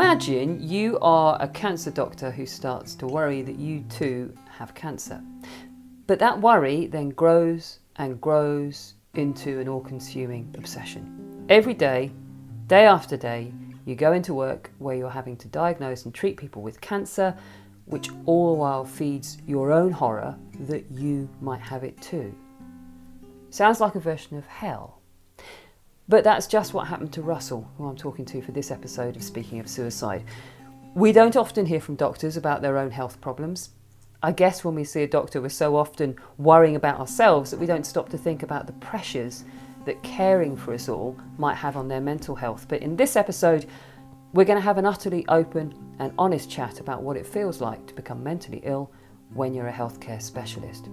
Imagine you are a cancer doctor who starts to worry that you too have cancer. But that worry then grows and grows into an all-consuming obsession. Every day, day after day, you go into work where you're having to diagnose and treat people with cancer, which all the while feeds your own horror that you might have it too. Sounds like a version of hell. But that's just what happened to Russell, who I'm talking to for this episode of Speaking of Suicide. We don't often hear from doctors about their own health problems. I guess when we see a doctor, we're so often worrying about ourselves that we don't stop to think about the pressures that caring for us all might have on their mental health. But in this episode, we're going to have an utterly open and honest chat about what it feels like to become mentally ill when you're a healthcare specialist.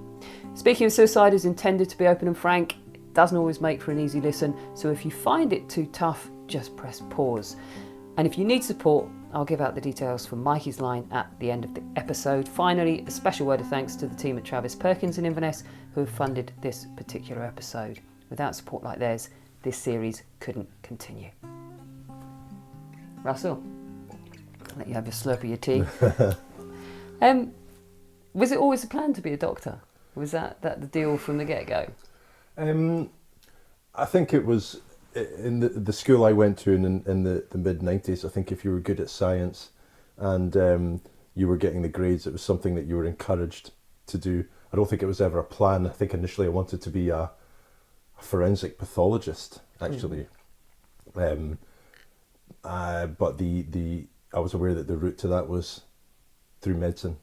Speaking of Suicide is intended to be open and frank. It doesn't always make for an easy listen, so if you find it too tough, just press pause. And if you need support, I'll give out the details from Mikey's line at the end of the episode. Finally, a special word of thanks to the team at Travis Perkins in Inverness who have funded this particular episode. Without support like theirs, this series couldn't continue. Russell, I'll let you have your slurp of your tea. Was it always a plan to be a doctor? Was that the deal from the get-go? I think it was in the school I went to in the mid-90s. I think if you were good at science and you were getting the grades, it was something that you were encouraged to do. I don't think it was ever a plan. I think initially I wanted to be a forensic pathologist, actually. But I was aware that the route to that was through medicine.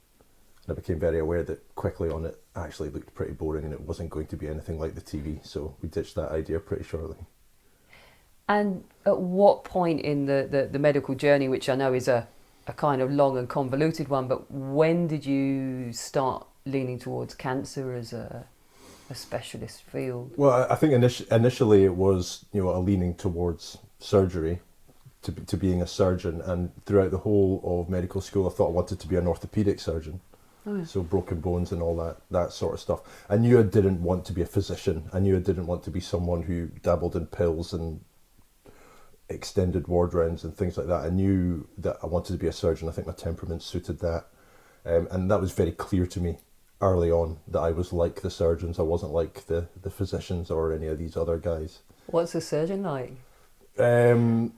And I became very aware that quickly on it actually looked pretty boring and it wasn't going to be anything like the TV. So we ditched that idea pretty shortly. And at what point in the medical journey, which I know is a kind of long and convoluted one, but when did you start leaning towards cancer as a specialist field? Well, I think initially it was, a leaning towards surgery, to being a surgeon. And throughout the whole of medical school, I thought I wanted to be an orthopedic surgeon. Oh, yeah. So broken bones and all that sort of stuff. I knew I didn't want to be a physician. I knew I didn't want to be someone who dabbled in pills and extended ward rounds and things like that. I knew that I wanted to be a surgeon. I think my temperament suited that. And that was very clear to me early on, that I was like the surgeons. I wasn't like the physicians or any of these other guys. What's a surgeon like? Kind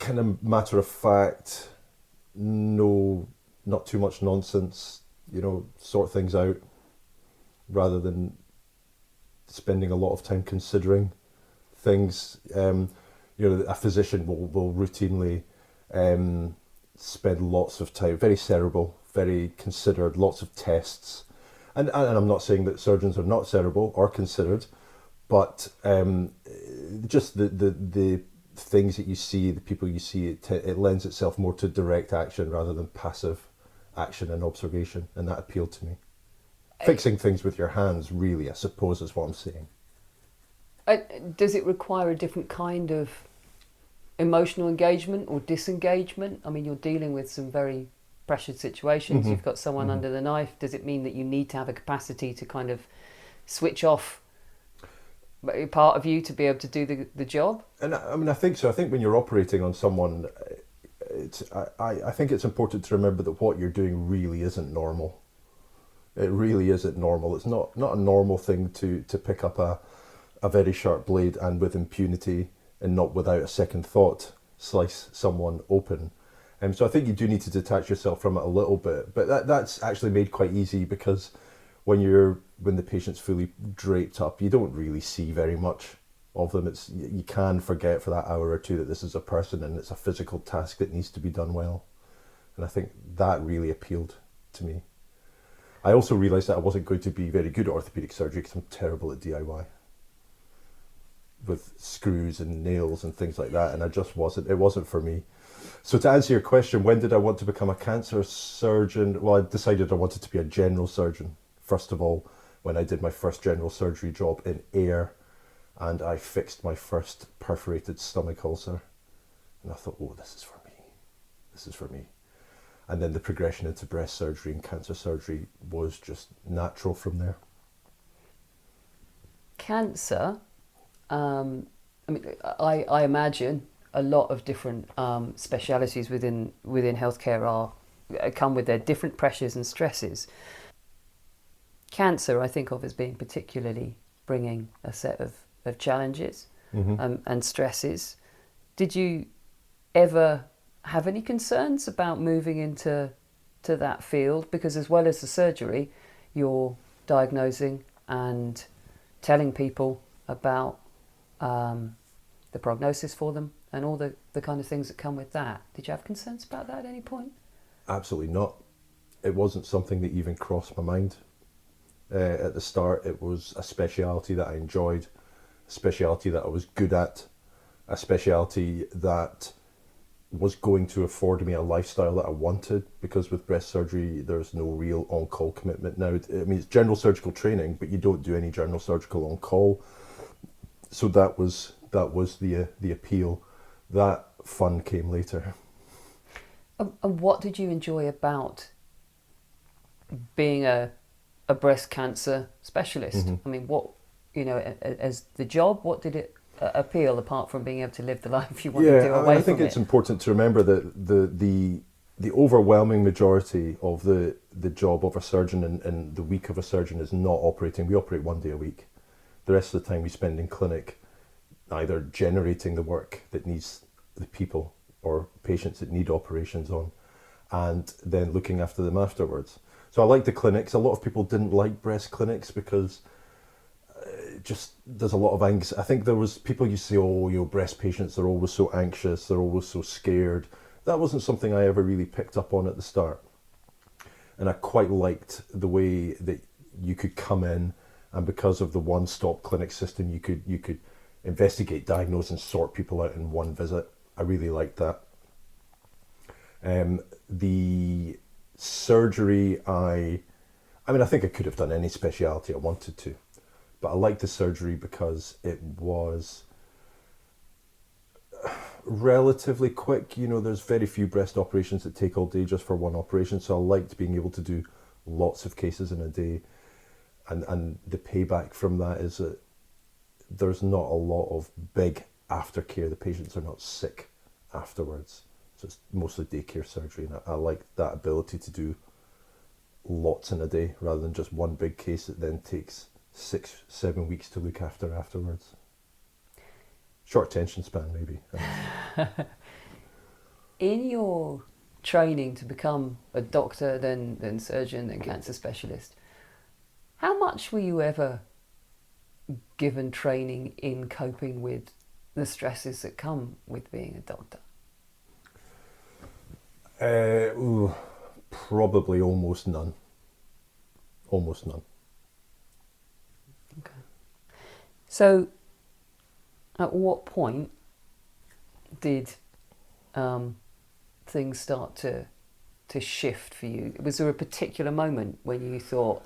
of matter of fact, not too much nonsense, sort things out rather than spending a lot of time considering things. A physician will routinely spend lots of time, very cerebral, very considered, lots of tests. And I'm not saying that surgeons are not cerebral or considered, but just the things that you see, the people you see, it lends itself more to direct action rather than passive action and observation, and that appealed to me. Fixing things with your hands, really, I suppose, is what I'm saying. Does it require a different kind of emotional engagement or disengagement? I mean, you're dealing with some very pressured situations. Mm-hmm. You've got someone under the knife. Does it mean that you need to have a capacity to kind of switch off part of you to be able to do the job? And I think so. I think when you're operating on someone, I think it's important to remember that what you're doing really isn't normal. It really isn't normal. It's not a normal thing to pick up a very sharp blade and with impunity and not without a second thought slice someone open. So I think you do need to detach yourself from it a little bit. But that's actually made quite easy, because when the patient's fully draped up, you don't really see very much of them. You can forget for that hour or two that this is a person and it's a physical task that needs to be done well. And I think that really appealed to me. I also realised that I wasn't going to be very good at orthopaedic surgery because I'm terrible at DIY with screws and nails and things like that, and it wasn't for me. So to answer your question, when did I want to become a cancer surgeon? Well, I decided I wanted to be a general surgeon, first of all, when I did my first general surgery job in Ayr, and I fixed my first perforated stomach ulcer. And I thought, this is for me. And then the progression into breast surgery and cancer surgery was just natural from there. Cancer, I imagine, a lot of different specialities within healthcare come with their different pressures and stresses. Cancer, I think of as being particularly bringing a set of challenges and stresses. Did you ever have any concerns about moving into that field? Because as well as the surgery, you're diagnosing and telling people about the prognosis for them and all the kind of things that come with that. Did you have concerns about that at any point? Absolutely not. It wasn't something that even crossed my mind. At the start, it was a speciality that I enjoyed, a speciality that I was good at, a speciality that was going to afford me a lifestyle that I wanted, because with breast surgery, there's no real on-call commitment now. I mean, it's general surgical training, but you don't do any general surgical on-call. So that was the appeal. That fun came later. And what did you enjoy about being a breast cancer specialist? I mean, what, as the job, what did it appeal apart from being able to live the life you want to do away from it? I think it's important to remember that the overwhelming majority of the job of a surgeon and the week of a surgeon is not operating. We operate 1 day a week. The rest of the time we spend in clinic either generating the work that needs the people or patients that need operations on, and then looking after them afterwards. So I like the clinics. A lot of people didn't like breast clinics because just there's a lot of anxiety. I think there was people used to say, breast patients are always so anxious, they're always so scared. That wasn't something I ever really picked up on at the start. And I quite liked the way that you could come in, and because of the one-stop clinic system, you could investigate, diagnose and sort people out in one visit. I really liked that. The surgery, I think I could have done any speciality I wanted to, but I liked the surgery because it was relatively quick. There's very few breast operations that take all day just for one operation, so I liked being able to do lots of cases in a day, and the payback from that is that there's not a lot of big aftercare. The patients are not sick afterwards, so it's mostly daycare surgery, and I like that ability to do lots in a day rather than just one big case that then takes 6-7 weeks to look after afterwards. Short attention span, maybe. In your training to become a doctor, then surgeon, then cancer specialist, how much were you ever given training in coping with the stresses that come with being a doctor? Probably almost none. Almost none. Okay. So, at what point did things start to shift for you? Was there a particular moment when you thought,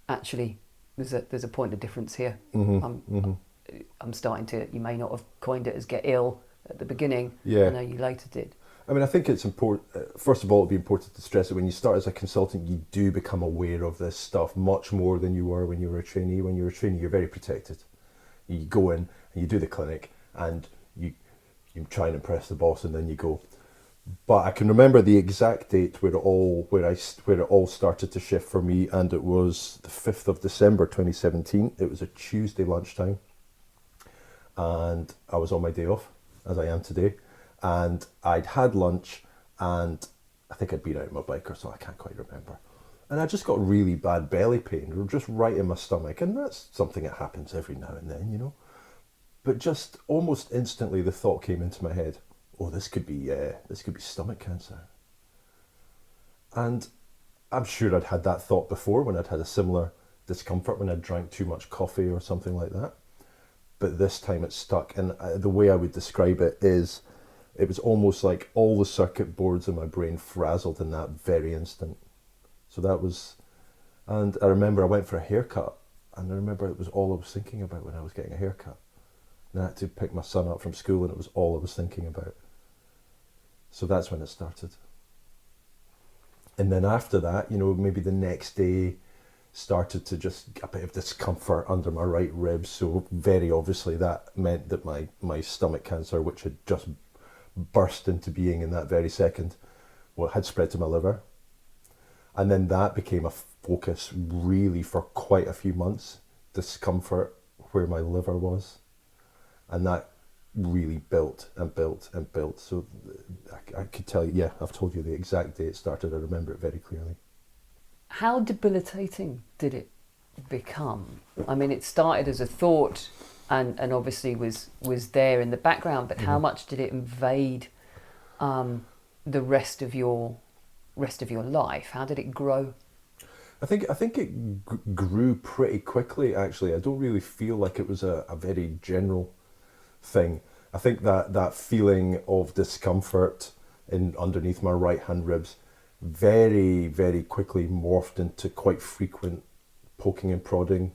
actually, there's a point of difference here? I'm starting to. You may not have coined it as get ill at the beginning. Yeah. I know you later did. I mean, I think it's important. First of all, it'd be important to stress that when you start as a consultant, you do become aware of this stuff much more than you were when you were a trainee. When you're a trainee, you're very protected. You go in and you do the clinic, and you try and impress the boss, and then you go. But I can remember the exact date where it all started to shift for me, and it was the 5th of December 2017. It was a Tuesday lunchtime, and I was on my day off, as I am today. And I'd had lunch, and I think I'd been out on my bike or so, I can't quite remember. And I just got really bad belly pain, just right in my stomach. And that's something that happens every now and then, But just almost instantly the thought came into my head, oh, this could be stomach cancer. And I'm sure I'd had that thought before when I'd had a similar discomfort when I drank too much coffee or something like that. But this time it stuck. And the way I would describe it is, it was almost like all the circuit boards in my brain frazzled in that very instant. So that was, and I remember I went for a haircut, and I remember it was all I was thinking about when I was getting a haircut. And I had to pick my son up from school, and it was all I was thinking about. So that's when it started. And then after that, maybe the next day, started to just get a bit of discomfort under my right rib. So very obviously that meant that my stomach cancer, which had just burst into being in that very second, well, had spread to my liver. And then that became a focus really for quite a few months, discomfort where my liver was. And that really built and built and built. So I could tell you, yeah, I've told you the exact day it started. I remember it very clearly. How debilitating did it become? I mean, it started as a thought and obviously was there in the background, but how much did it invade the rest of your life? How did it grow? I think it grew pretty quickly, actually. I don't really feel like it was a very general thing. I think that feeling of discomfort underneath my right hand ribs very, very quickly morphed into quite frequent poking and prodding,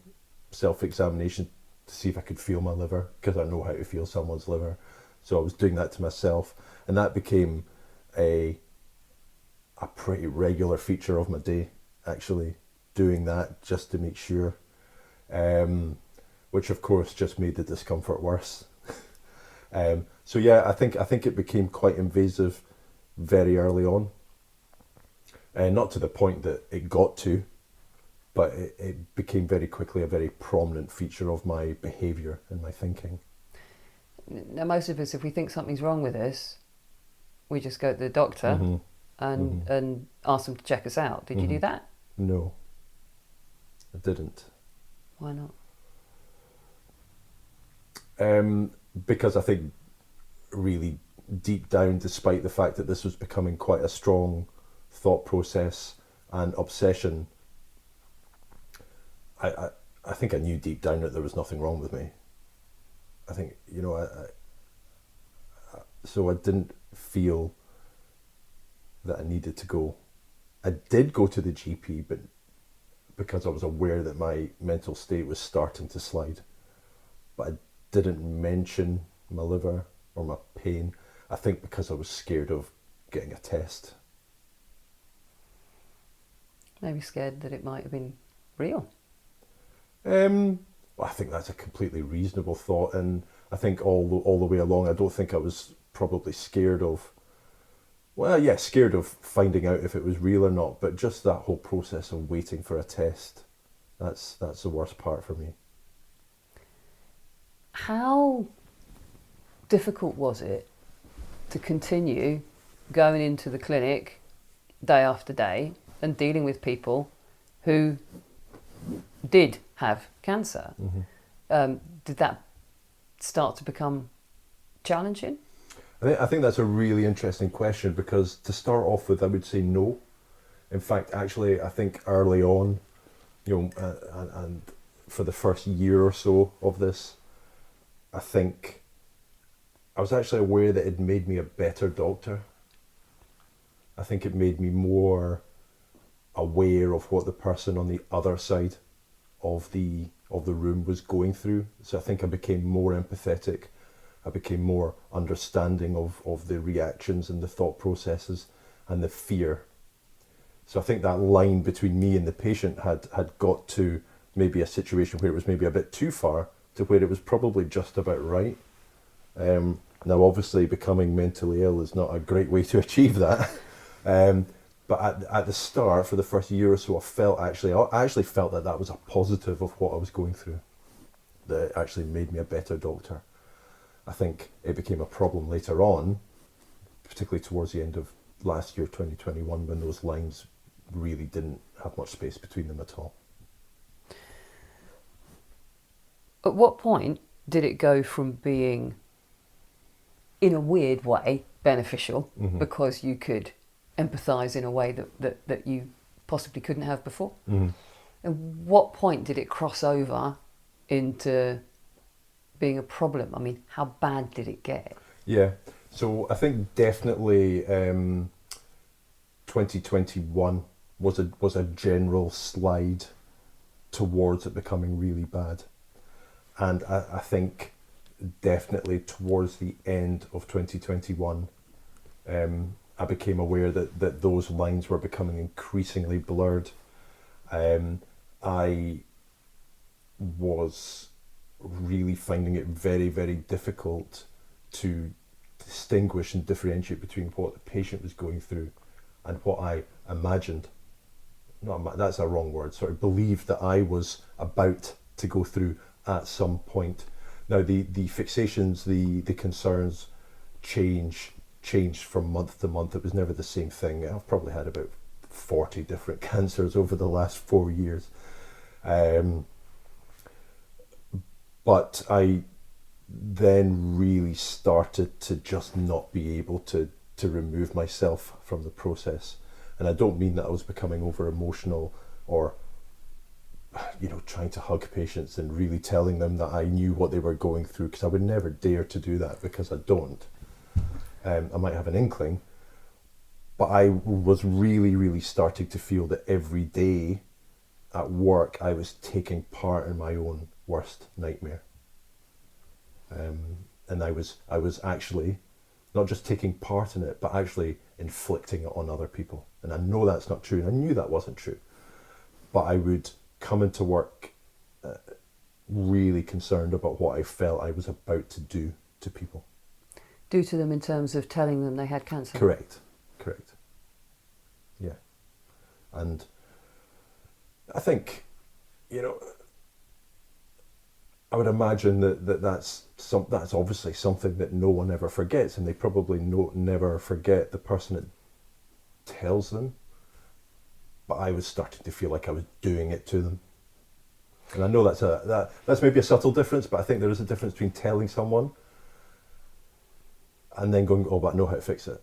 self-examination to see if I could feel my liver, because I know how to feel someone's liver. So I was doing that to myself, and that became a pretty regular feature of my day, actually, doing that just to make sure, which of course just made the discomfort worse. So yeah, I think it became quite invasive very early on. Not to the point that it got to, but it became very quickly a very prominent feature of my behaviour and my thinking. Now, most of us, if we think something's wrong with us, we just go to the doctor and ask them to check us out. Did you do that? No, I didn't. Why not? Because I think really deep down, despite the fact that this was becoming quite a strong thought process and obsession, I think I knew deep down that there was nothing wrong with me. I think, so I didn't feel that I needed to go. I did go to the GP, but because I was aware that my mental state was starting to slide. But I didn't mention my liver or my pain, I think because I was scared of getting a test. Maybe scared that it might have been real. Well, I think that's a completely reasonable thought, and I think all the way along, I don't think I was probably scared of, scared of finding out if it was real or not, but just that whole process of waiting for a test, that's the worst part for me. How difficult was it to continue going into the clinic day after day and dealing with people who did have cancer? Did that start to become challenging? I think that's a really interesting question, because to start off with, I would say no. In fact, actually, I think early on, and for the first year or so of this, I think I was actually aware that it made me a better doctor. I think it made me more aware of what the person on the other side of the room was going through. So I think I became more empathetic. I became more understanding of the reactions and the thought processes and the fear. So I think that line between me and the patient had got to maybe a situation where it was maybe a bit too far to where it was probably just about right. Now, obviously, becoming mentally ill is not a great way to achieve that. But at the start, for the first year or so, I actually felt that was a positive of what I was going through. That it actually made me a better doctor. I think it became a problem later on, particularly towards the end of last year, 2021, when those lines really didn't have much space between them at all. At what point did it go from being, in a weird way, beneficial because you could empathise in a way that you possibly couldn't have before? At what point did it cross over into being a problem? I mean, how bad did it get? Yeah, so I think definitely 2021 was a general slide towards it becoming really bad. And I think definitely towards the end of 2021, I became aware that those lines were becoming increasingly blurred. I was really finding it very, very difficult to distinguish and differentiate between what the patient was going through and what I imagined. That's a wrong word, sort of believed that I was about to go through at some point. Now the fixations, the concerns changed from month to month. It was never the same thing. I've probably had about 40 different cancers over the last 4 years. But I then really started to just not be able to remove myself from the process. And I don't mean that I was becoming over emotional or, trying to hug patients and really telling them that I knew what they were going through, because I would never dare to do that, because I don't. I might have an inkling, but I was really, really starting to feel that every day at work I was taking part in my own worst nightmare. And I was actually not just taking part in it, but actually inflicting it on other people. And I know that's not true, and I knew that wasn't true. But I would come into work really concerned about what I felt I was about to do to people. Do to them in terms of telling them they had cancer? Correct. Yeah. And I think, I would imagine that's obviously something that no one ever forgets, and they probably never forget the person that tells them. But I was starting to feel like I was doing it to them, and I know that's maybe a subtle difference, but I think there is a difference between telling someone and then going, "Oh, but I know how to fix it."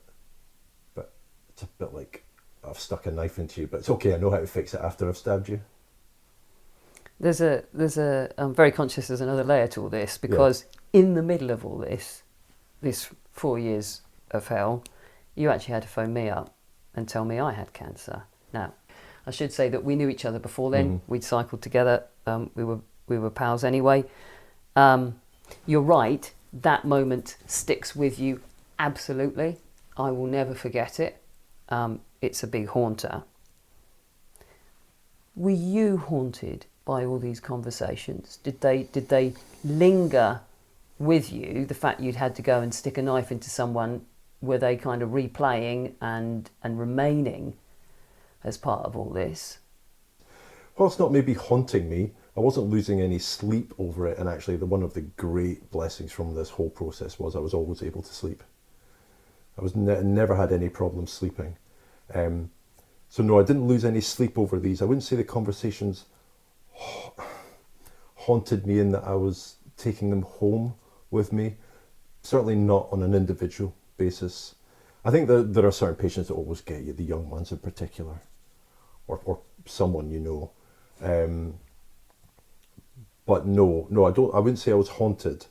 But it's a bit like, I've stuck a knife into you, but it's okay, I know how to fix it after I've stabbed you. I'm very conscious there's another layer to all this, because in the middle of all this 4 years of hell, you actually had to phone me up and tell me I had cancer. Now, I should say that we knew each other before then. Mm-hmm. We'd cycled together. We were pals anyway. You're right. That moment sticks with you. Absolutely. I will never forget it. It's a big haunter. Were you haunted by all these conversations? Did they linger with you? The fact you'd had to go and stick a knife into someone, were they kind of replaying and remaining as part of all this? Well, it's not maybe haunting me. I wasn't losing any sleep over it, and actually one of the great blessings from this whole process was I was always able to sleep. I was never had any problem sleeping. So no, I didn't lose any sleep over these. I wouldn't say the conversations haunted me in that I was taking them home with me. Certainly not on an individual basis. I think that there are certain patients that always get you, the young ones in particular, or someone you know. But no, I wouldn't say I was haunted.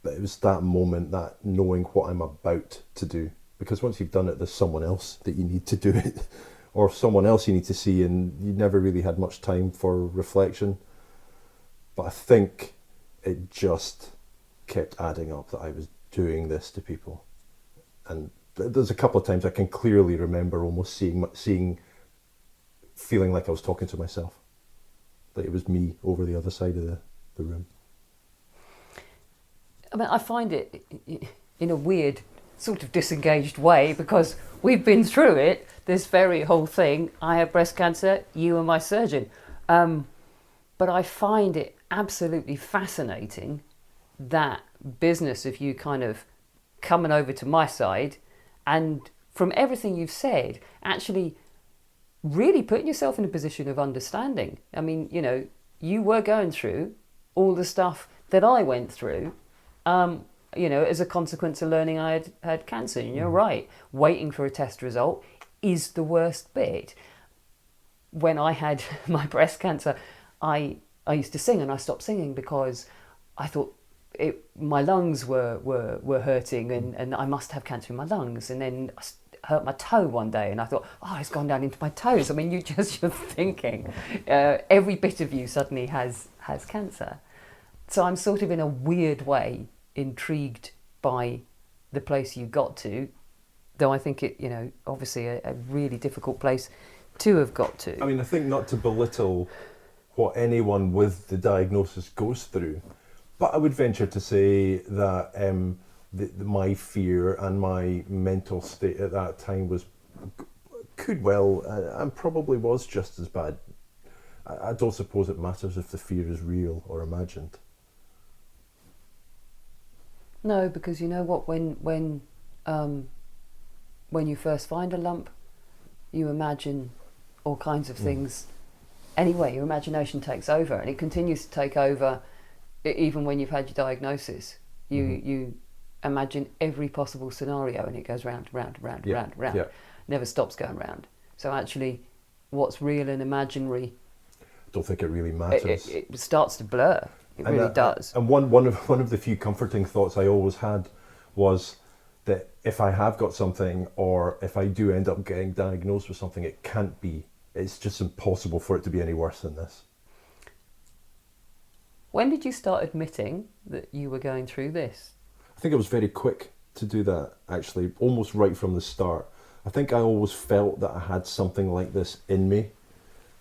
But it was that moment, that knowing what I'm about to do. Because once you've done it, there's someone else that you need to do it, or someone else you need to see, and you never really had much time for reflection. But I think it just kept adding up that I was doing this to people. And there's a couple of times I can clearly remember almost feeling like I was talking to myself. Like it was me over the other side of the room. I mean, I find it in a weird sort of disengaged way, because we've been through it, this very whole thing. I have breast cancer, you are my surgeon. But I find it absolutely fascinating, that business of you kind of coming over to my side, and from everything you've said, actually really putting yourself in a position of understanding. I mean, you were going through all the stuff that I went through, as a consequence of learning I had cancer. And you're right, waiting for a test result is the worst bit. When I had my breast cancer, I used to sing, and I stopped singing because I thought my lungs were hurting, and I must have cancer in my lungs. And then I hurt my toe one day, and I thought, it's gone down into my toes. I mean, you're thinking, every bit of you suddenly has cancer. So I'm sort of in a weird way intrigued by the place you got to, though I think it, obviously a really difficult place to have got to. I mean, I think not to belittle what anyone with the diagnosis goes through. But I would venture to say that my fear and my mental state at that time could well and probably was just as bad. I don't suppose it matters if the fear is real or imagined. No, because you know what, when you first find a lump, you imagine all kinds of things. Anyway, your imagination takes over, and it continues to take over even when you've had your diagnosis. You imagine every possible scenario, and it goes round, round, round, round, round. Yeah. Never stops going round. So actually, what's real and imaginary, I don't think it really matters. it starts to blur. It really does. And one of the few comforting thoughts I always had was that if I have got something, or if I do end up getting diagnosed with something, it's just impossible for it to be any worse than this. When did you start admitting that you were going through this? I think I was very quick to do that, actually, almost right from the start. I think I always felt that I had something like this in me.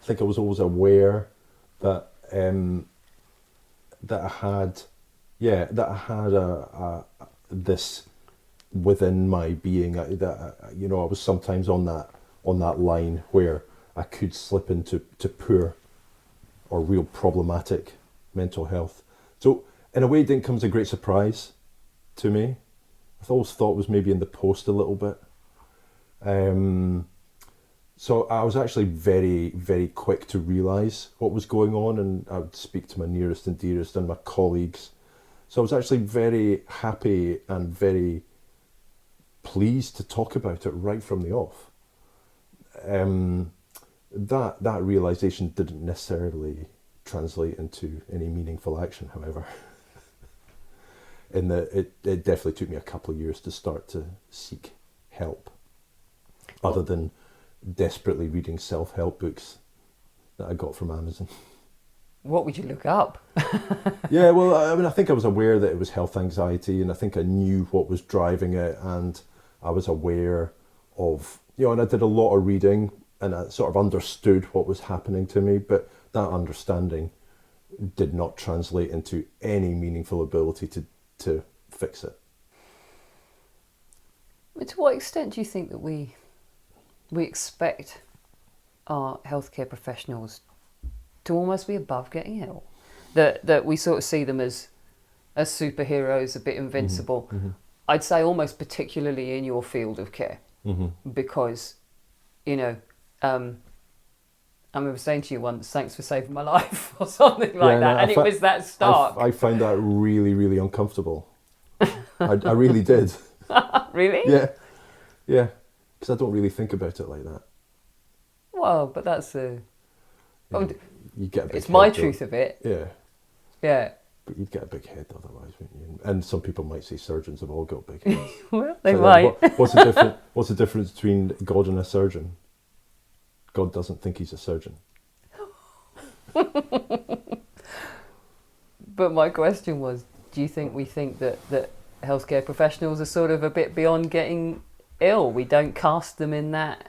I think I was always aware that I had this within my being. I was sometimes on that line where I could slip into poor or real problematic mental health. So in a way, it didn't come as a great surprise to me. I always thought it was maybe in the post a little bit. So I was actually very, very quick to realise what was going on, and I would speak to my nearest and dearest and my colleagues. So I was actually very happy and very pleased to talk about it right from the off. That realisation didn't necessarily translate into any meaningful action, however. In that it definitely took me a couple of years to start to seek help, other than desperately reading self-help books that I got from Amazon. What would you look up? Yeah, well, I mean, I think I was aware that it was health anxiety, and I think I knew what was driving it, and I was aware of, and I did a lot of reading, and I sort of understood what was happening to me, but that understanding did not translate into any meaningful ability to fix it. To what extent do you think that we expect our healthcare professionals to almost be above getting ill? That we sort of see them as superheroes, a bit invincible. Mm-hmm. I'd say almost particularly in your field of care, because, I remember saying to you once, "Thanks for saving my life," or something like that, and it was that stark. I found that really, really uncomfortable. I really did. Really? Yeah, because I don't really think about it like that. Well, but that's You get a big it's my head, truth though. of it. Yeah, but you'd get a big head otherwise, wouldn't you? And some people might say surgeons have all got big heads. Well, they might. What's the difference between God and a surgeon? God doesn't think he's a surgeon. But my question was, do you think we think that healthcare professionals are sort of a bit beyond getting ill? We don't cast them in that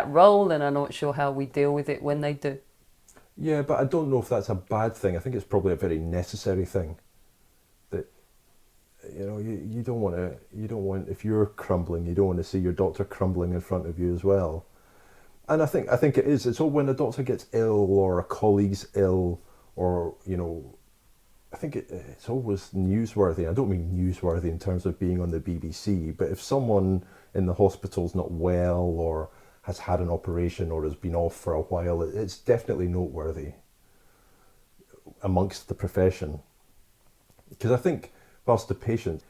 role, and I'm not sure how we deal with it when they do. Yeah, but I don't know if that's a bad thing. I think it's probably a very necessary thing. That you don't want if you're crumbling, you don't want to see your doctor crumbling in front of you as well. And I think it is. It's all when a doctor gets ill or a colleague's ill, or I think it's always newsworthy. I don't mean newsworthy in terms of being on the BBC, but if someone in the hospital's not well, or has had an operation, or has been off for a while, it's definitely noteworthy amongst the profession. Because I think whilst the patient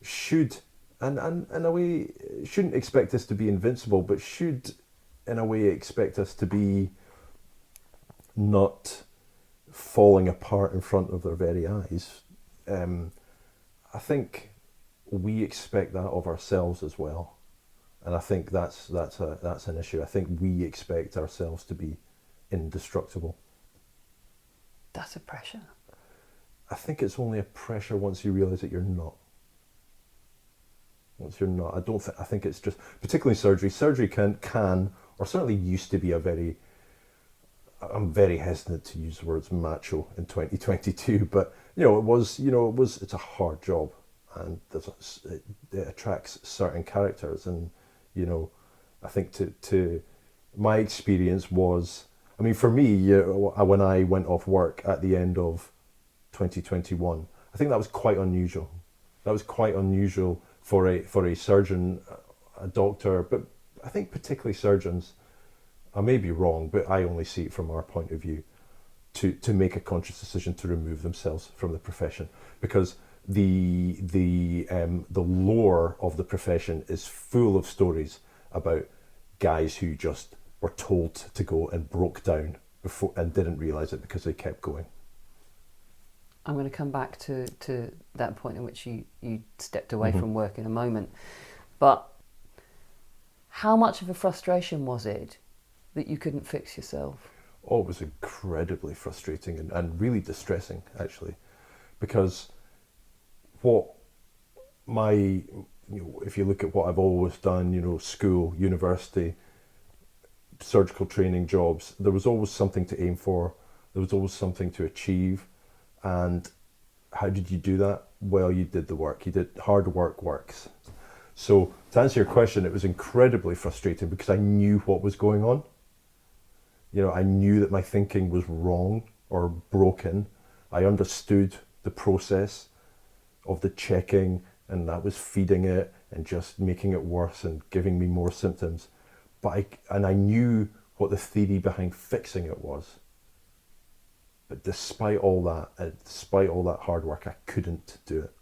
should, and in a way, shouldn't expect us to be invincible, but should in a way expect us to be not falling apart in front of their very eyes. I think we expect that of ourselves as well, and I think that's an issue. I think we expect ourselves to be indestructible. That's a pressure. I think it's only a pressure once you realise that you're not. Once you're not, I think it's just, particularly surgery. Surgery can or certainly used to be a very I'm very hesitant to use the words macho in 2022, but it's a hard job, and it attracts certain characters, and I think to my experience was, I mean, for me, when I went off work at the end of 2021, I think that was quite unusual. That was quite unusual for a surgeon, a doctor, but I think particularly surgeons. I may be wrong, but I only see it from our point of view, to make a conscious decision to remove themselves from the profession, because the lore of the profession is full of stories about guys who just were told to go and broke down before and didn't realise it because they kept going. I'm going to come back to that point in which you stepped away from work in a moment. But how much of a frustration was it that you couldn't fix yourself? Oh, it was incredibly frustrating and really distressing, actually, because if you look at what I've always done, school, university, surgical training jobs, there was always something to aim for. There was always something to achieve. And how did you do that? Well, you did the work. You did hard work works. So to answer your question, it was incredibly frustrating because I knew what was going on. I knew that my thinking was wrong or broken. I understood the process of the checking, and that was feeding it and just making it worse and giving me more symptoms. But I knew what the theory behind fixing it was. But despite all that hard work, I couldn't do it.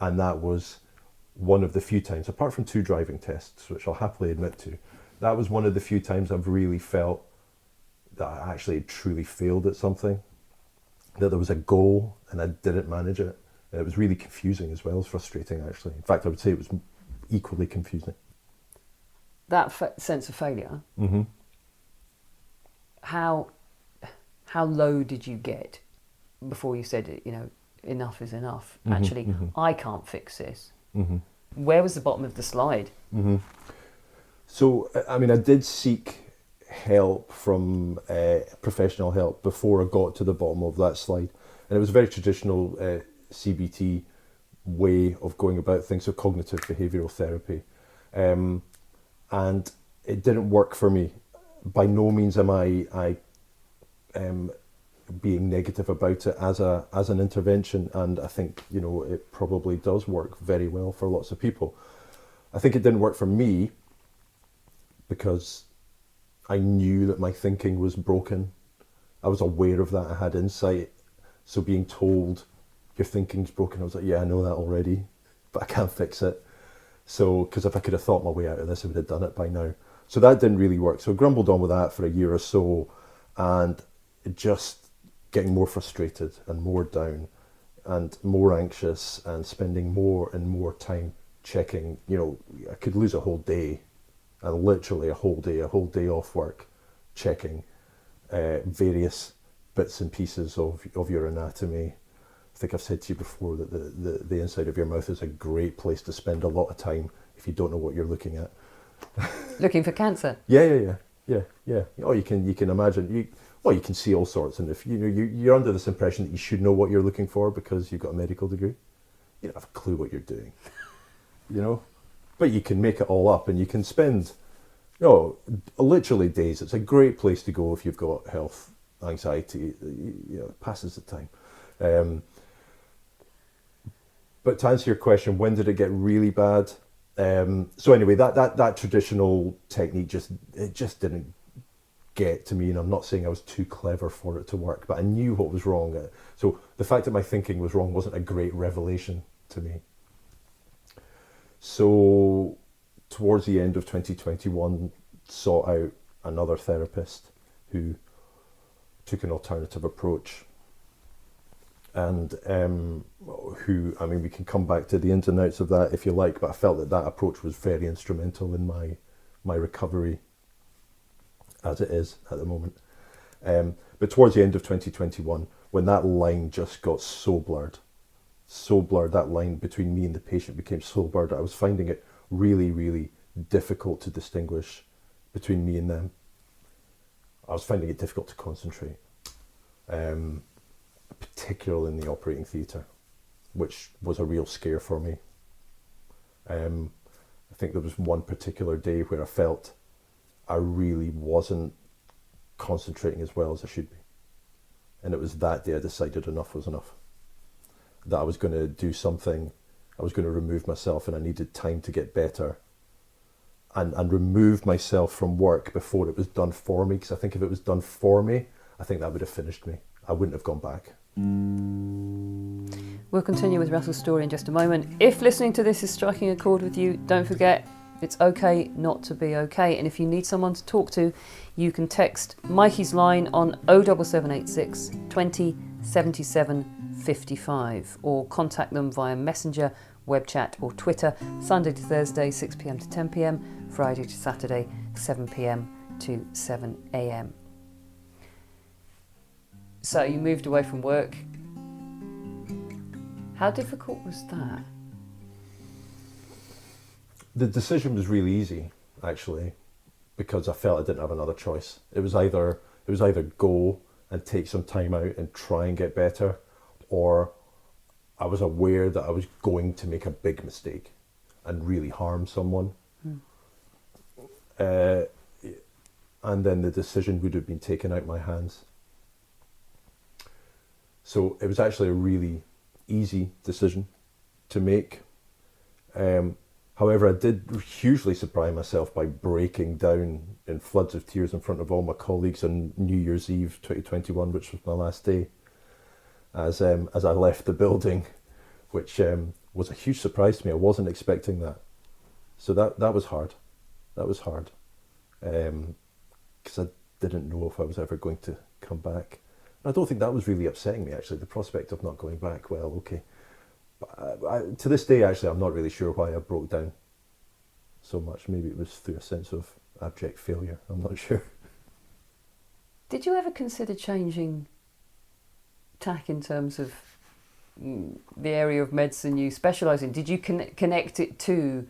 And that was one of the few times, apart from 2 driving tests, which I'll happily admit to, that was one of the few times I've really felt that I actually had truly failed at something, that there was a goal and I didn't manage it. And it was really confusing as well as frustrating, actually. In fact, I would say it was equally confusing. That sense of failure, how low did you get before you said, enough is enough? Actually, I can't fix this. Where was the bottom of the slide? So, I mean, I did seek help from professional help before I got to the bottom of that slide. And it was a very traditional CBT way of going about things, so cognitive behavioural therapy. And it didn't work for me. By no means am I being negative about it as an intervention, and I think it probably does work very well for lots of people. I think it didn't work for me because I knew that my thinking was broken. I was aware of that. I had insight. So being told your thinking's broken, I was like, yeah, I know that already, but I can't fix it. So, because if I could have thought my way out of this, I would have done it by now. So that didn't really work. So I grumbled on with that for a year or so, and just getting more frustrated and more down and more anxious and spending more and more time checking. I could lose a whole day, and literally a whole day off work, checking various bits and pieces of your anatomy. I think I've said to you before that the inside of your mouth is a great place to spend a lot of time if you don't know what you're looking at. Looking for cancer? Yeah. Oh, you can imagine. You can see all sorts, and if you're under this impression that you should know what you're looking for because you've got a medical degree, you don't have a clue what you're doing. But you can make it all up, and you can spend, literally days. It's a great place to go if you've got health anxiety. It passes the time. But to answer your question, when did it get really bad? So anyway, that traditional technique just didn't get to me, and I'm not saying I was too clever for it to work, but I knew what was wrong. So the fact that my thinking was wrong wasn't a great revelation to me. So towards the end of 2021, sought out another therapist who took an alternative approach, and we can come back to the ins and outs of that if you like, but I felt that approach was very instrumental in my recovery as it is at the moment. But towards the end of 2021, when that line just got so blurred, that line between me and the patient became so blurred, I was finding it really, really difficult to distinguish between me and them. I was finding it difficult to concentrate, particularly in the operating theatre, which was a real scare for me. I think there was one particular day where I felt I really wasn't concentrating as well as I should be. And it was that day I decided enough was enough. That I was going to do something, I was going to remove myself, and I needed time to get better and remove myself from work before it was done for me. Because I think if it was done for me, I think that would have finished me. I wouldn't have gone back. We'll continue with Russell's story in just a moment. If listening to this is striking a chord with you, don't forget it's okay not to be okay. And if you need someone to talk to, you can text Mikey's line on 07786 20 77 55 or contact them via Messenger, web chat or Twitter, Sunday to Thursday 6pm to 10pm, Friday to Saturday 7pm to 7am. So you moved away from work. How difficult was that? The decision was really easy, actually, because I felt I didn't have another choice. It was either go and take some time out and try and get better, or I was aware that I was going to make a big mistake and really harm someone. And then the decision would have been taken out my hands. So it was actually a really easy decision to make. However, I did hugely surprise myself by breaking down in floods of tears in front of all my colleagues on New Year's Eve 2021, which was my last day, as I left the building, which was a huge surprise to me. I wasn't expecting that. So that was hard. That was hard. Because I didn't know if I was ever going to come back. I don't think that was really upsetting me, actually, the prospect of not going back. Well, okay. But to this day, actually, I'm not really sure why I broke down so much. Maybe it was through a sense of abject failure. I'm not sure. Did you ever consider changing tack in terms of the area of medicine you specialise in? Did you connect it to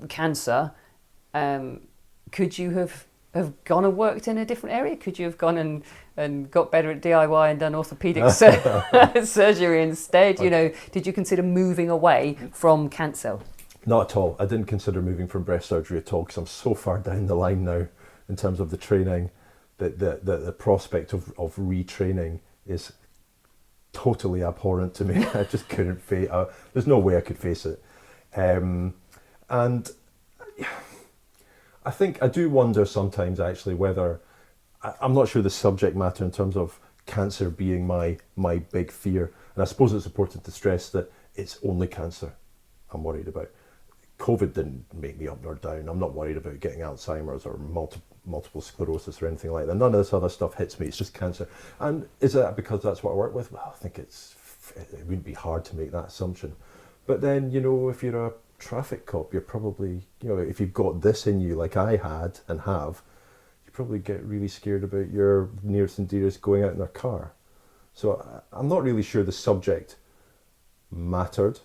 cancer? Could you have gone and worked in a different area? Could you have gone and got better at DIY and done orthopaedic surgery instead? You know, did you consider moving away from cancer? Not at all. I didn't consider moving from breast surgery at all, because I'm so far down the line now in terms of the training that the prospect of retraining is totally abhorrent to me. I just couldn't face it. There's no way I could face it. And I think I do wonder sometimes, actually, whether I'm not sure the subject matter in terms of cancer being my big fear. And I suppose it's important to stress that it's only cancer I'm worried about. COVID didn't make me up nor down. I'm not worried about getting Alzheimer's or multiple sclerosis or anything like that. None of this other stuff hits me. It's just cancer. And is that because that's what I work with? Well, I think it wouldn't be hard to make that assumption. But then, you know, if you're a traffic cop, you're probably, you know, if you've got this in you like I had and have, you probably get really scared about your nearest and dearest going out in their car. So I'm not really sure the subject mattered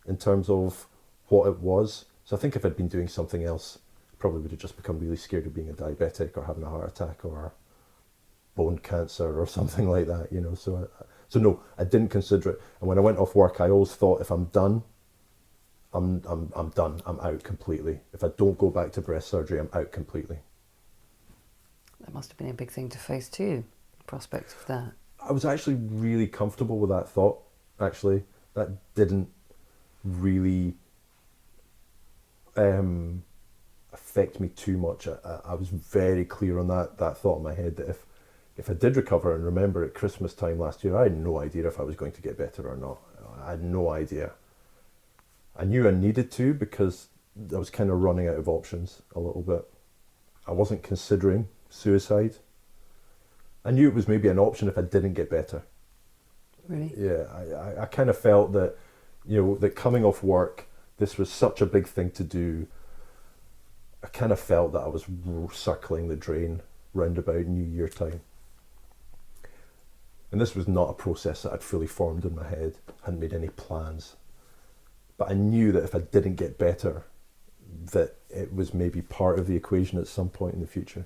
in terms of what it was. So I think if I'd been doing something else, I probably would have just become really scared of being a diabetic or having a heart attack or bone cancer or something like that, you know. So no, I didn't consider it. And when I went off work, I always thought, if I'm done, I'm done. I'm out completely. If I don't go back to breast surgery, I'm out completely. That must have been a big thing to face too, the prospect of that. I was actually really comfortable with that thought, actually. That didn't really affect me too much. I was very clear on that thought in my head, that if I did recover, and remember at Christmas time last year, I had no idea if I was going to get better or not. I had no idea. I knew I needed to, because I was kind of running out of options a little bit. I wasn't considering suicide. I knew it was maybe an option if I didn't get better. Really? Yeah, I kind of felt that, you know, that coming off work, this was such a big thing to do. I kind of felt that I was circling the drain round about New Year time. And this was not a process that I'd fully formed in my head, hadn't made any plans. But I knew that if I didn't get better, that it was maybe part of the equation at some point in the future.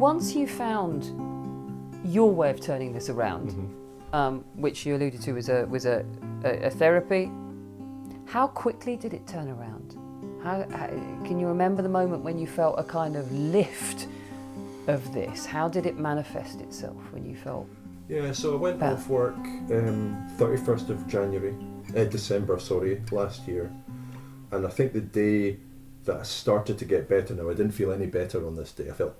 once you found your way of turning this around, which you alluded to was a therapy, how quickly did it turn around? How can you remember the moment when you felt a kind of lift of this? How did it manifest itself when you felt? Yeah, so I went off work 31st of December, last year. And I think the day that I started to get better, now I didn't feel any better on this day. I felt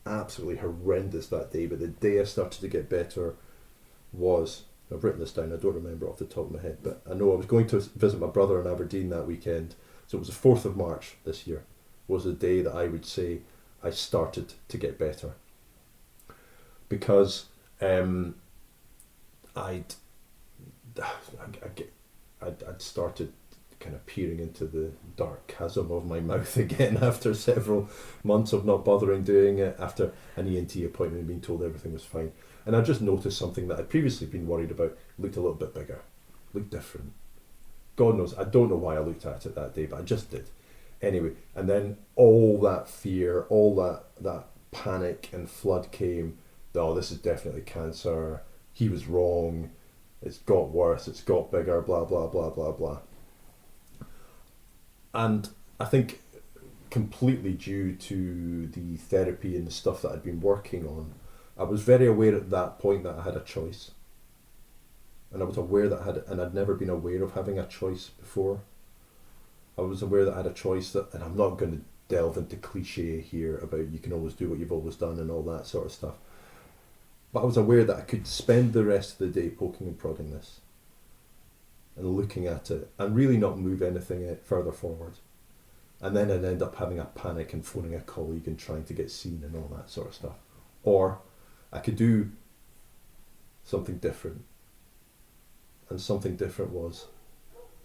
absolutely horrendous that day, but the day I started to get better was, I've written this down, I don't remember off the top of my head, but I know I was going to visit my brother in Aberdeen that weekend. So it was the 4th of March this year, was the day that I would say I started to get better. Because I'd started kind of peering into the dark chasm of my mouth again after several months of not bothering doing it, after an ENT appointment and being told everything was fine. And I just noticed something that I'd previously been worried about looked a little bit bigger, looked different. God knows, I don't know why I looked at it that day, but I just did. Anyway, and then all that fear, all that panic and flood came. Oh, this is definitely cancer. He was wrong. It's got worse. It's got bigger. Blah, blah, blah, blah, blah. And I think completely due to the therapy and the stuff that I'd been working on, I was very aware at that point that I had a choice. And I was aware that I'd never been aware of having a choice before. I was aware that I had a choice that, and I'm not going to delve into cliche here about you can always do what you've always done and all that sort of stuff. But I was aware that I could spend the rest of the day poking and prodding this and looking at it and really not move anything further forward. And then I'd end up having a panic and phoning a colleague and trying to get seen and all that sort of stuff. Or I could do something different. And something different was,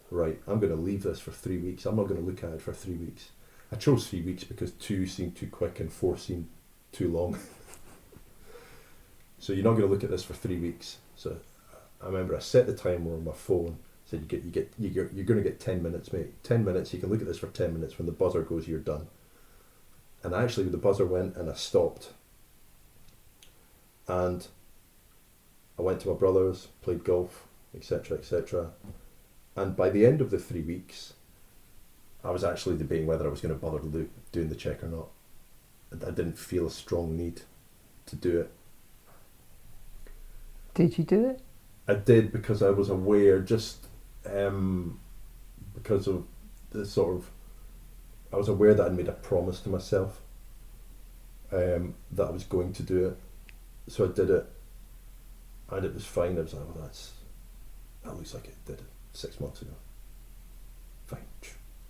right, I'm going to leave this for 3 weeks. I'm not going to look at it for 3 weeks. I chose 3 weeks because 2 seemed too quick and 4 seemed too long. So you're not going to look at this for 3 weeks. So I remember I set the timer on my phone. Said you're going to get 10 minutes, mate. 10 minutes. You can look at this for 10 minutes. When the buzzer goes, you're done. And actually, the buzzer went, and I stopped. And I went to my brother's, played golf, etc., etc. And by the end of the 3 weeks, I was actually debating whether I was going to bother doing the check or not. I didn't feel a strong need to do it. Did you do it? I did, because I was aware, just because of the sort of, I was aware that I'd made a promise to myself that I was going to do it. So I did it, and it was fine. I was like, well, that looks like it did it 6 months ago. Fine,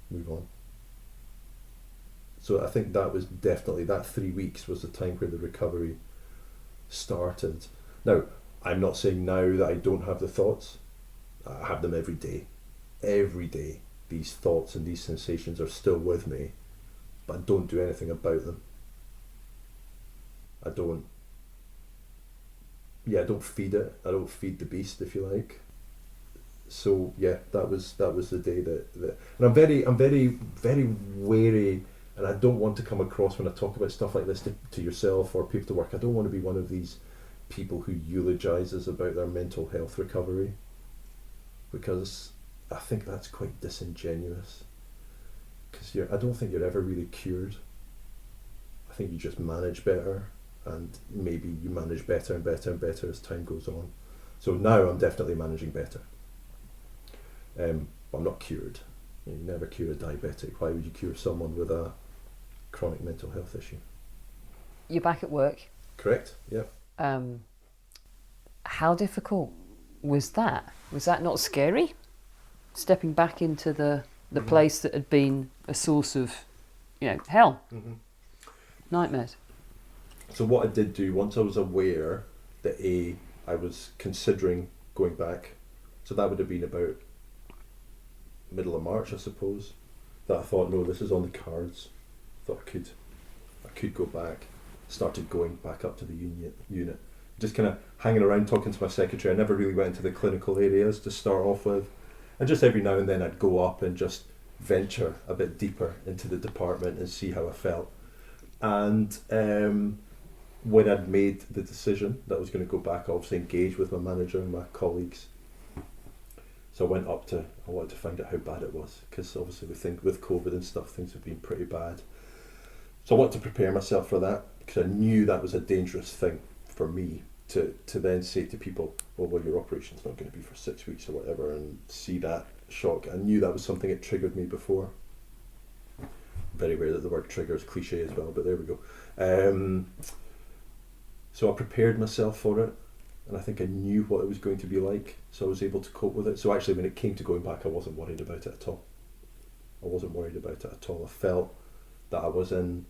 move on. So I think that was definitely, that 3 weeks was the time where the recovery started. Now, I'm not saying now that I don't have the thoughts. I have them every day. Every day, these thoughts and these sensations are still with me, but I don't do anything about them. I don't feed it. I don't feed the beast, if you like. So yeah, that was the day that and I'm very wary, and I don't want to come across, when I talk about stuff like this to yourself or people to work, I don't want to be one of these people who eulogizes about their mental health recovery, because I think that's quite disingenuous, because I don't think you're ever really cured. I think you just manage better, and maybe you manage better and better and better as time goes on. So now I'm definitely managing better. I'm not cured. You never cure a diabetic. Why would you cure someone with a chronic mental health issue? You're back at work. Correct, yeah. How difficult was that? Was that not scary? Stepping back into the place that had been a source of, hell, nightmares. So what I did do, once I was aware that I was considering going back, so that would have been about middle of March, I suppose, that I thought, no, this is on the cards. Thought I could go back. Started going back up to the unit. Just kind of hanging around, talking to my secretary. I never really went into the clinical areas to start off with. And just every now and then I'd go up and just venture a bit deeper into the department and see how I felt. And when I'd made the decision that I was going to go back, I obviously engaged with my manager and my colleagues. So I wanted to find out how bad it was, because obviously with COVID and stuff, things have been pretty bad. So I wanted to prepare myself for that, because I knew that was a dangerous thing for me to then say to people, well, your operation's not going to be for 6 weeks or whatever, and see that shock. I knew that was something that triggered me before. Very rare that the word trigger is cliche as well, but there we go. So I prepared myself for it, and I think I knew what it was going to be like, so I was able to cope with it. So actually when it came to going back, I wasn't worried about it at all. I felt that I was in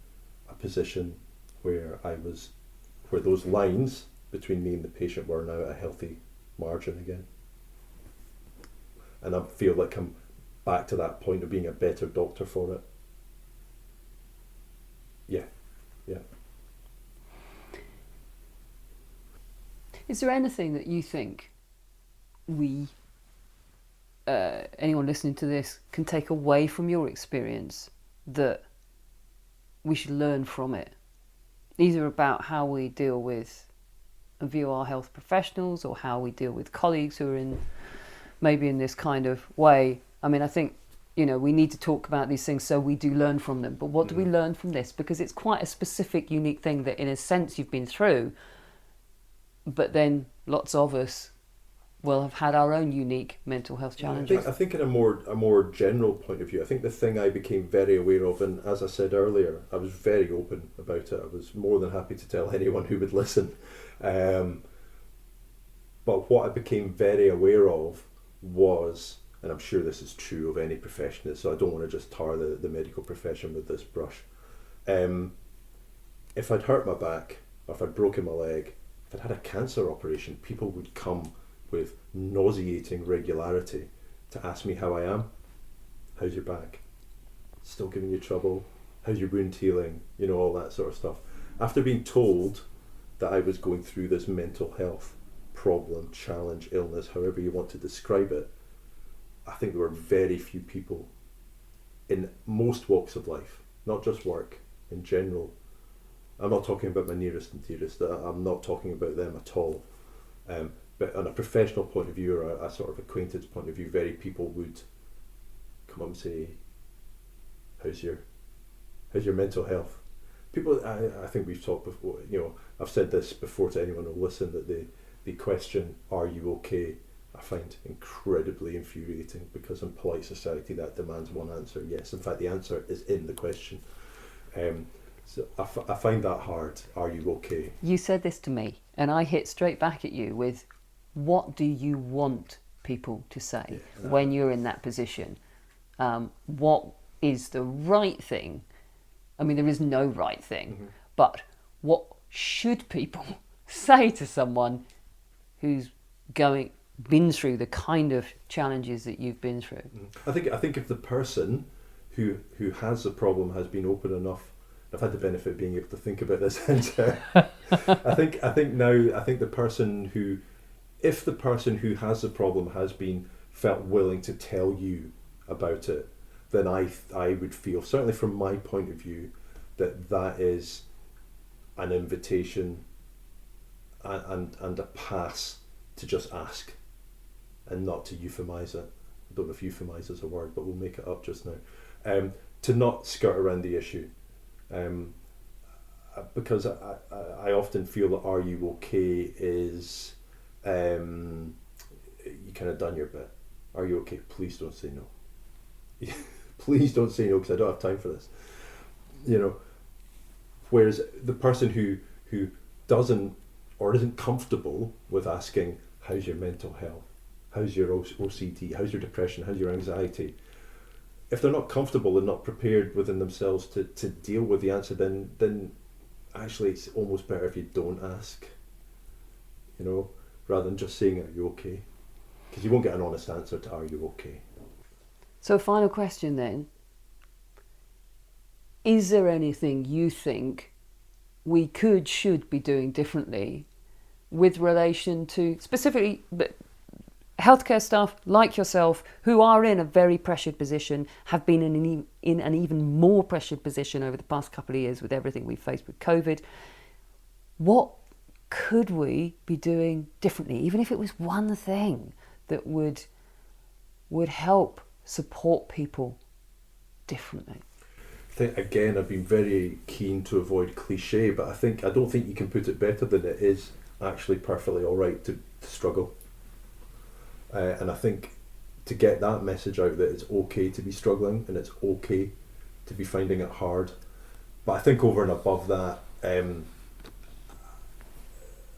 a position where those lines between me and the patient were now at a healthy margin again. And I feel like I'm back to that point of being a better doctor for it. Yeah. Is there anything that you think anyone listening to this can take away from your experience that we should learn from it? Either about how we deal with and view our health professionals, or how we deal with colleagues who are maybe in this kind of way. I mean, I think, we need to talk about these things so we do learn from them. But what do we learn from this? Because it's quite a specific, unique thing that in a sense you've been through, but then lots of us will have had our own unique mental health challenges. I think in a more general point of view, I think the thing I became very aware of, and as I said earlier, I was very open about it. I was more than happy to tell anyone who would listen. But what I became very aware of was, and I'm sure this is true of any profession, so I don't want to just tar the medical profession with this brush. If I'd hurt my back, or if I'd broken my leg, if I'd had a cancer operation, people would come with nauseating regularity to ask me how I am. How's your back? Still giving you trouble? How's your wound healing? All that sort of stuff. After being told that I was going through this mental health problem, challenge, illness, however you want to describe it, I think there were very few people in most walks of life, not just work, in general. I'm not talking about my nearest and dearest, I'm not talking about them at all. But on a professional point of view, or a sort of acquaintance point of view, very people would come up and say, how's your mental health? People, I think we've talked before, I've said this before to anyone who'll listen, that the question, are you okay, I find incredibly infuriating, because in polite society that demands one answer, yes. In fact, the answer is in the question. So I find that hard. Are you okay? You said this to me, and I hit straight back at you with, what do you want people to say when you're in that position? What is the right thing? I mean, there is no right thing, but what should people say to someone who's been through the kind of challenges that you've been through? I think if the person who has the problem has been open enough, I've had the benefit of being able to think about this. And I think the person who, if the person who has the problem has been felt willing to tell you about it, then I would feel, certainly from my point of view, that is an invitation and a pass to just ask, and not to euphemize it. I don't know if euphemize is a word, but we'll make it up just now. To not skirt around the issue. Because I often feel that are you okay is you kind of done your bit. Are you okay? Please don't say no. Please don't say no, because I don't have time for this. Whereas the person who doesn't or isn't comfortable with asking, how's your mental health? How's your OCD? How's your depression? How's your anxiety? If they're not comfortable and not prepared within themselves to deal with the answer, then actually it's almost better if you don't ask, rather than just saying, are you okay? Because you won't get an honest answer to, are you okay? So final question then, is there anything you think we should be doing differently with relation to specifically healthcare staff like yourself, who are in a very pressured position, have been in an even more pressured position over the past couple of years with everything we've faced with COVID? what could we be doing differently, even if it was one thing that would help support people differently? I think, again, I've been very keen to avoid cliche, but I don't think you can put it better than it is actually perfectly all right to struggle. And I think to get that message out that it's okay to be struggling and it's okay to be finding it hard. But I think over and above that,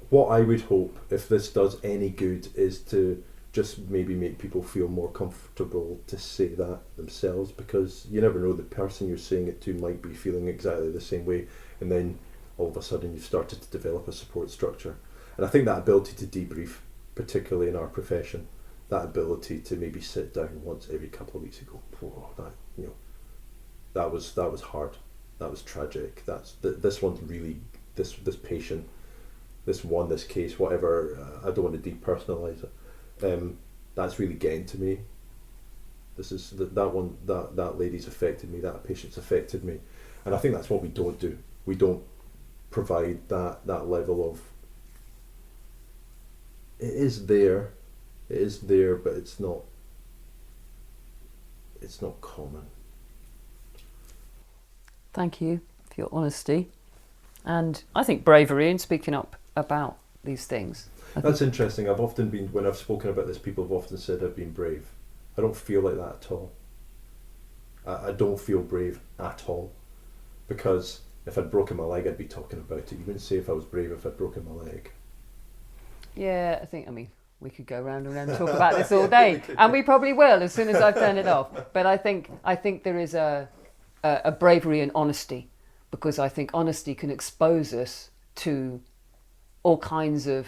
what I would hope, if this does any good, is to just maybe make people feel more comfortable to say that themselves, because you never know, the person you're saying it to might be feeling exactly the same way, and then all of a sudden you've started to develop a support structure. And I think that ability to debrief, particularly in our profession, that ability to maybe sit down once every couple of weeks and go, oh, that was hard, that was tragic, this one's really, this patient, this case, whatever, I don't want to depersonalise it, that's really getting to me. This is that lady's affected me, that patient's affected me. And I think that's what we don't do. We don't provide that level of, it is there, but it's not common. Thank you for your honesty, and I think bravery in speaking up about these things. That's interesting. When I've spoken about this, people have often said I've been brave. I don't feel like that at all. I don't feel brave at all, because if I'd broken my leg, I'd be talking about it. You wouldn't say if I was brave if I'd broken my leg. Yeah, we could go round and round and talk about this all day, and we probably will as soon as I've turned it off. But I think there is a bravery in honesty, because I think honesty can expose us to all kinds of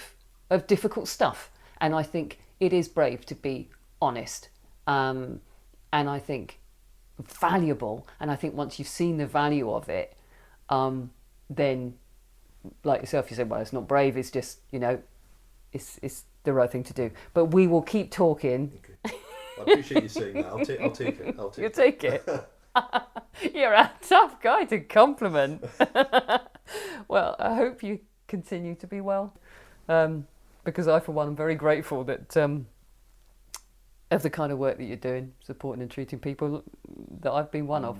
difficult stuff, and I think it is brave to be honest, and I think valuable. And I think once you've seen the value of it, then, like yourself, you said, well, it's not brave, it's just, it's the right thing to do. But we will keep talking. Okay. I appreciate you saying that. I'll take it. You'll take it. You're a tough guy to compliment. Well, I hope you continue to be well, because I, for one, am very grateful that of the kind of work that you're doing, supporting and treating people that I've been one of.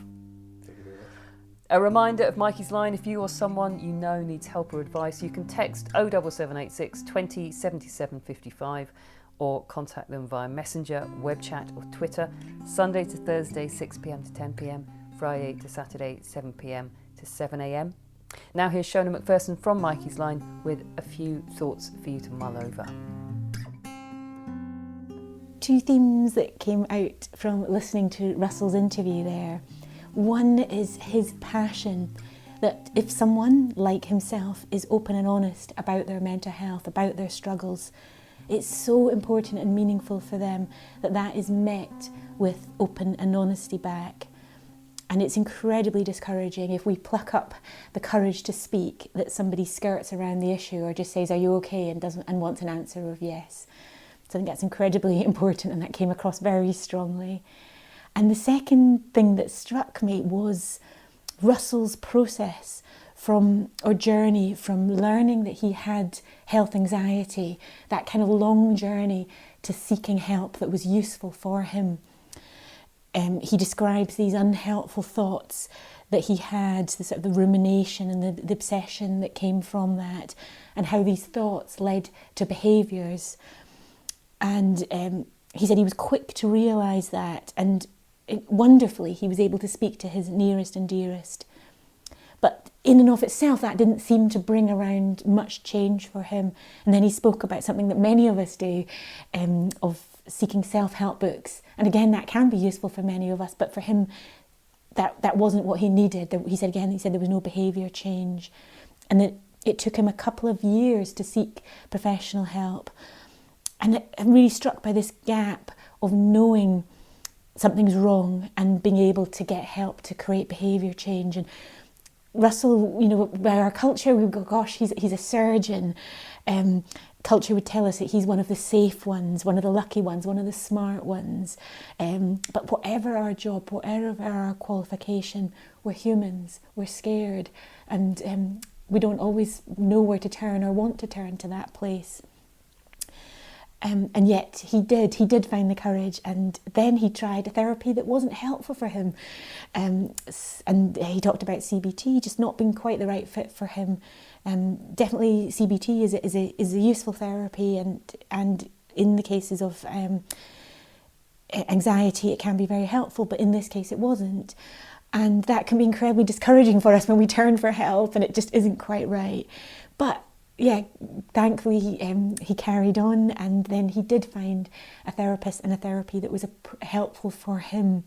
Thank you very much. A reminder of Mikey's line: if you or someone you know needs help or advice, you can text 07786 20 77 55 or contact them via Messenger, web chat or Twitter, Sunday to Thursday 6pm to 10pm, Friday to Saturday 7pm to 7am. Now here's Shona McPherson from Mikey's Line with a few thoughts for you to mull over. Two themes that came out from listening to Russell's interview there. One is his passion that if someone like himself is open and honest about their mental health, about their struggles, it's so important and meaningful for them that is met with open and honesty back. And it's incredibly discouraging if we pluck up the courage to speak that somebody skirts around the issue or just says, "Are you okay?" and wants an answer of yes. So I think that's incredibly important, and that came across very strongly. And the second thing that struck me was Russell's process journey from learning that he had health anxiety, that kind of long journey to seeking help that was useful for him. He describes these unhelpful thoughts that he had, the sort of the rumination and the obsession that came from that, and how these thoughts led to behaviours. And he said he was quick to realise that, and wonderfully he was able to speak to his nearest and dearest. But in and of itself, that didn't seem to bring around much change for him. And then he spoke about something that many of us do, of seeking self-help books. And again, that can be useful for many of us, but for him, that wasn't what he needed. He said there was no behaviour change. And that it took him a couple of years to seek professional help. And I'm really struck by this gap of knowing something's wrong and being able to get help to create behaviour change. And Russell, by our culture, we would go, gosh, he's a surgeon. Culture would tell us that he's one of the safe ones, one of the lucky ones, one of the smart ones. But whatever our job, whatever our qualification, we're humans, we're scared. And we don't always know where to turn or want to turn to that place. And yet he did find the courage, and then he tried a therapy that wasn't helpful for him. And he talked about CBT just not being quite the right fit for him. Definitely CBT is a useful therapy, and in the cases of anxiety it can be very helpful, but in this case it wasn't. And that can be incredibly discouraging for us when we turn for help and it just isn't quite right. But yeah, thankfully he carried on, and then he did find a therapist and a therapy that was helpful for him.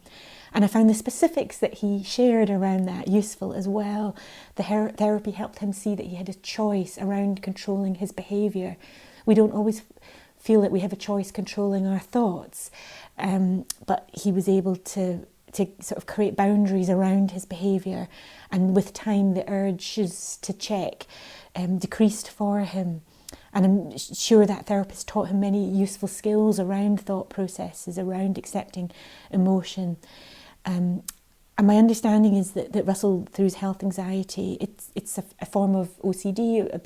And I found the specifics that he shared around that useful as well. The therapy helped him see that he had a choice around controlling his behaviour. We don't always feel that we have a choice controlling our thoughts, but he was able to sort of create boundaries around his behaviour, and with time the urges to check decreased for him. And I'm sure that therapist taught him many useful skills around thought processes, around accepting emotion. And my understanding is that Russell, through his health anxiety, it's a form of OCD,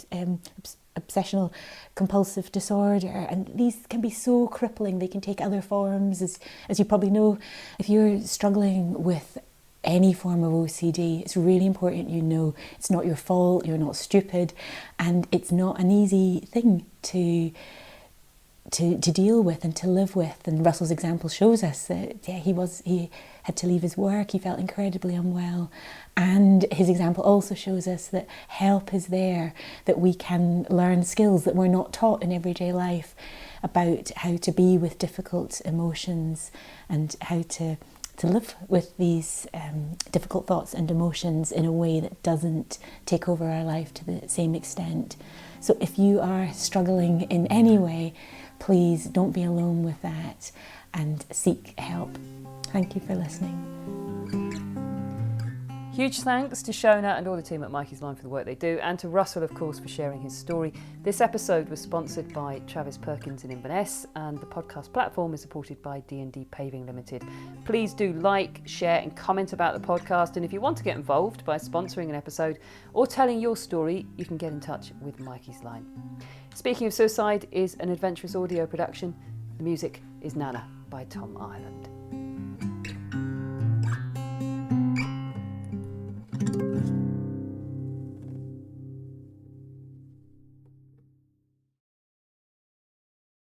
obsessional compulsive disorder, and these can be so crippling. They can take other forms, as you probably know. If you're struggling with any form of OCD, it's really important you know it's not your fault, you're not stupid, and it's not an easy thing to deal with and to live with. And Russell's example shows us that he had to leave his work, he felt incredibly unwell, and his example also shows us that help is there, that we can learn skills that we're not taught in everyday life about how to be with difficult emotions and how to live with these difficult thoughts and emotions in a way that doesn't take over our life to the same extent. So if you are struggling in any way, please don't be alone with that and seek help. Thank you for listening. Huge thanks to Shona and all the team at Mikey's Line for the work they do, and to Russell, of course, for sharing his story. This episode was sponsored by Travis Perkins in Inverness, and the podcast platform is supported by D&D Paving Limited. Please do like, share and comment about the podcast, and if you want to get involved by sponsoring an episode or telling your story, you can get in touch with Mikey's Line. Speaking of Suicide is an adventurous audio production. The music is Nana by Tom Ireland.